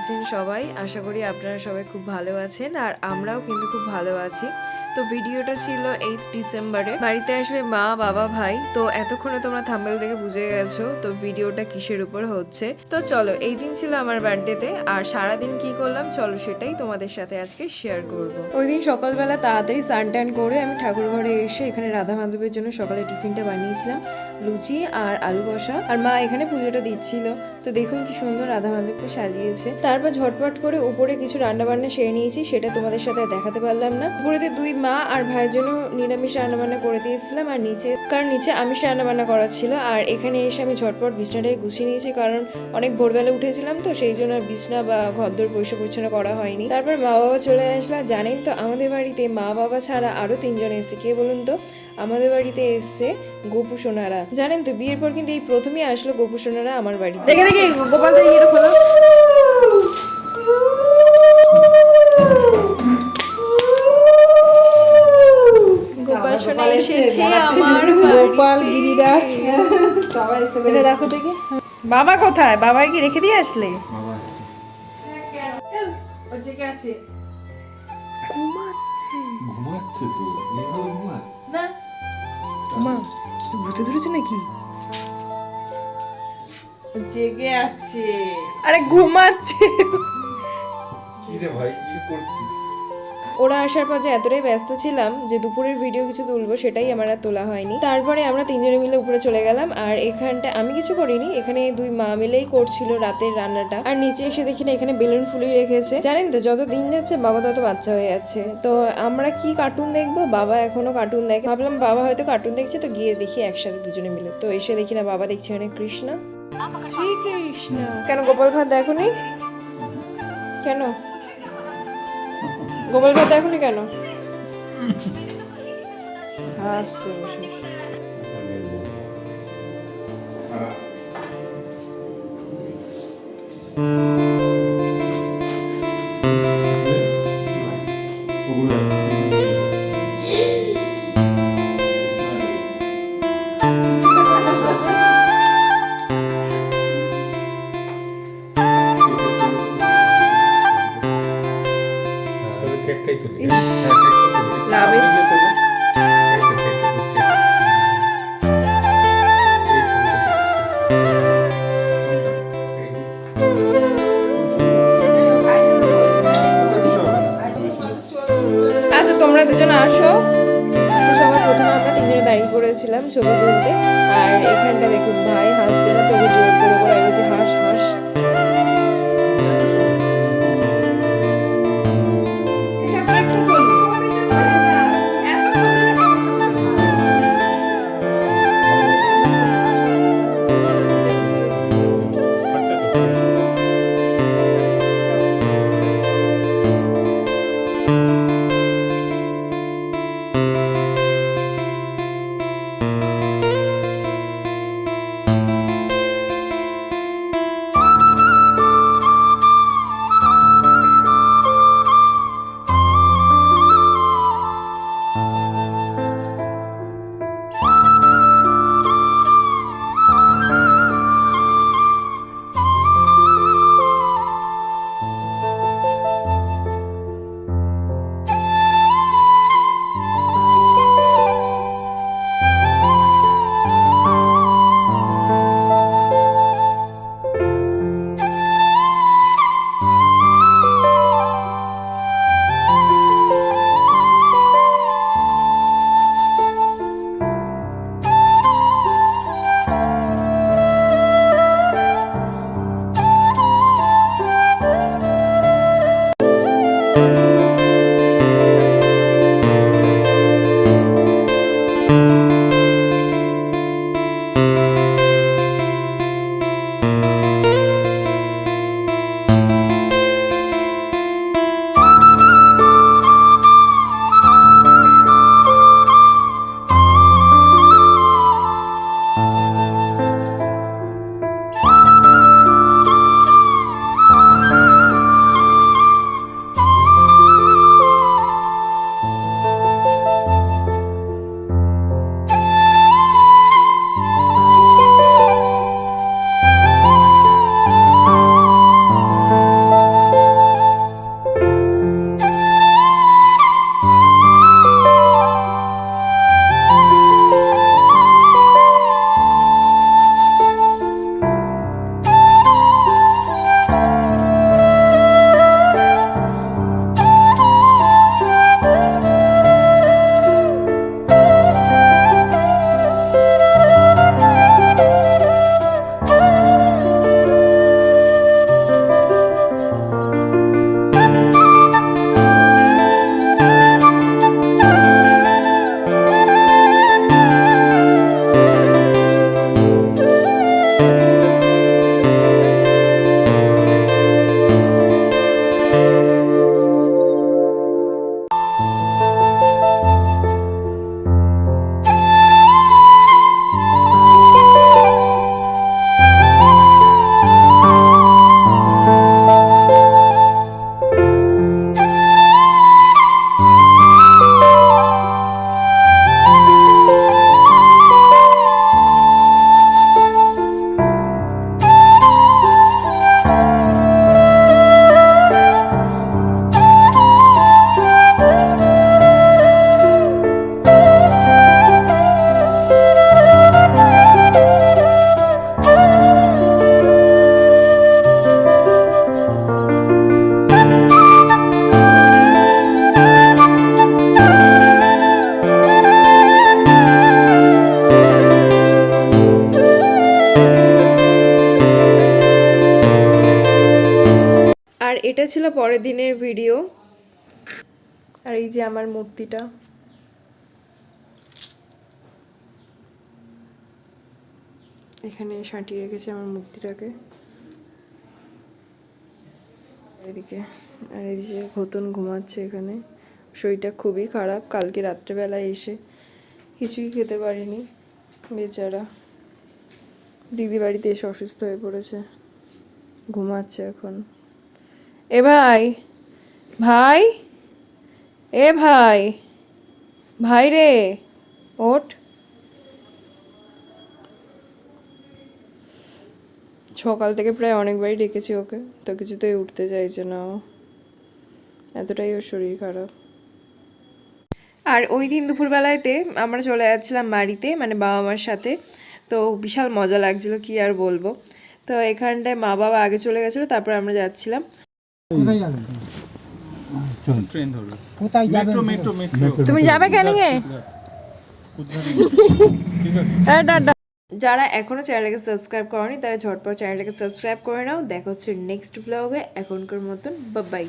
আছেন সবাই? আশা করি আপনারা সবাই খুব ভালো আছেন আর আমরাও কিন্তু খুব ভালো আছি। তো ভিডিওটা ছিল 8 ডিসেম্বরে। বাড়িতে আসবে মা, বাবা, ভাই। তো এতক্ষণে তোমরা থাম্বনেল দেখে বুঝে গেছো তো ভিডিওটা কিসের উপর হচ্ছে। তো চলো, এই দিন ছিল আমার বার্থডেতে আর সারাদিন কি করলাম চলো সেটাই তোমাদের সাথে আজকে শেয়ার করব। ওই দিন সকালবেলা তাড়াতাড়ি স্নান টান করে আমি ঠাকুর ঘরে এসে এখানে রাধা মাধবের জন্য সকালে টিফিনটা বানিয়েছিলাম, লুচি আর আলু কষা। আর মা এখানে পুজোটা দিচ্ছিল। তো দেখুন কি সুন্দর রাধা মাধবকে সাজিয়েছে। তারপর ঝটপট করে উপরে কিছু রান্না বান্না সেরে নিয়েছি, সেটা তোমাদের সাথে দেখাতে পারলাম না। উপরেতে দুই মা আর ভাইয়ের জন্য নিরামিষ রান্নাবান্না করে দিয়েছিলাম আর নিচে আমিষ রান্নাবান্না করা ছিল। আর এখানে এসে আমি ঝটপট বিছনাটাকে গুছিয়ে নিয়েছি, কারণ অনেক ভোরবেলা উঠেছিলাম তো সেই জন্য বিছনা বা ঘরদোর পরিষ্কার পরিচ্ছন্ন করা হয়নি। তারপর মা বাবা চলে আসলাম। জানেন তো আমাদের বাড়িতে মা বাবা ছাড়া আরো 3 জন এসেছে। কে বলুন তো? আমাদের বাড়িতে এসছে গোপু সোনারা। জানেন তো বিয়ের পর কিন্তু এই প্রথমই আসলো গোপু সোনারা আমার বাড়িতে। দেখে দেখে গোপাল তো এটা খোলো। গোপাল সোনা এসেছে আমার গোপাল গিরিরাজ সবাই এসে দেখো দেখি বাবা কোথায়? বাবা কি রেখে দিয়ে আসলে? বাবা আসছে। ও জেগে আছে, ঘুমাচ্ছে তো, এইভাবে ঘুমায় না মা ভূতে ধরেছে নাকি? জেগে আছে, আরে ঘুমাচ্ছে। কি রে ভাই, কি করছিস? ওরা আসার পর যে এতটাই ব্যস্ত ছিলাম যে দুপুরের ভিডিও কিছু তুলবো সেটাই আমার আর তোলা হয়নি। তারপরে আমরা 3 জনে মিলে উপরে চলে গেলাম। আর এখানটা আমি কিছু করিনি, এখানে দুই মা মিলেই করছিল রাতের রান্নাটা। আর নিচে এসে দেখি না এখানে বেলুন ফুলিয়ে রেখেছে। জানেন তো যত দিন যাচ্ছে বাবা তত বাচ্চা হয়ে যাচ্ছে। তো আমরা কি কার্টুন দেখবো, বাবা এখনো কার্টুন দেখে। ভাবলাম বাবা হয়তো কার্টুন দেখছে তো গিয়ে দেখি একসাথে দুজনে মিলে। তো এসে দেখি না বাবা দেখছে এখানে কৃষ্ণ, শ্রীকৃষ্ণ। কেন গোপাল ভাঁড় দেখোনি? কেন গোপাল ভাত দেখোনি কেন? হাসছে বসে। কেকটাই তুলি। লাভে আচ্ছা তোমরা দুজন আসো। তো সবার প্রথমে আমরা 3 জনে দাঁড়িয়ে পড়েছিলাম ছবি তুলতে। আর এখানটা দেখুন ভাই হাসছে না, তবু জোর করে করে বলছে হাস হাস। এটা ছিল পরের দিনের ভিডিও। আর এই যে আমার মূর্তিটা, এখানে সাঁটিয়ে রেখেছে আমার মূর্তিটাকে। এদিকে আর এদিকে ঘতন ঘুমাচ্ছে এখানে। শরীরটা খুবই খারাপ, কালকে রাত্রেবেলায় এসে কিছুই খেতে পারিনি বেচারা। দিদি বাড়িতে এসে অসুস্থ হয়ে পড়েছে, ঘুমাচ্ছে এখন। এ ভাই, ভাই, এ ভাই, ভাই রে, ওঠ। সকাল থেকে প্রায় অনেকবারই ডেকেছি ওকে, তো কিছুতেই উঠতে চাইছে না ও, এতটাই ওর শরীর খারাপ। আর ওই দিন দুপুরবেলাতে আমরা চলে যাচ্ছিলাম বাড়িতে, মানে বাবা মার সাথে। তো বিশাল মজা লাগছিল, কি আর বলবো। তো এখানটায় মা বাবা আগে চলে গেছিলো, তারপর আমরা যাচ্ছিলাম। কোথায় যাবেন? ট্রেন ধরবে। কোথায় যাবেন? মেট্রো। তুমি যাবে কেন গে? ঠিক আছে। যারা এখনো চ্যানেলটাকে সাবস্ক্রাইব করনি তারা ঝটপট চ্যানেলটাকে সাবস্ক্রাইব করে নাও। দেখা হচ্ছে নেক্সট ব্লগে। এখনকার মতন বাই।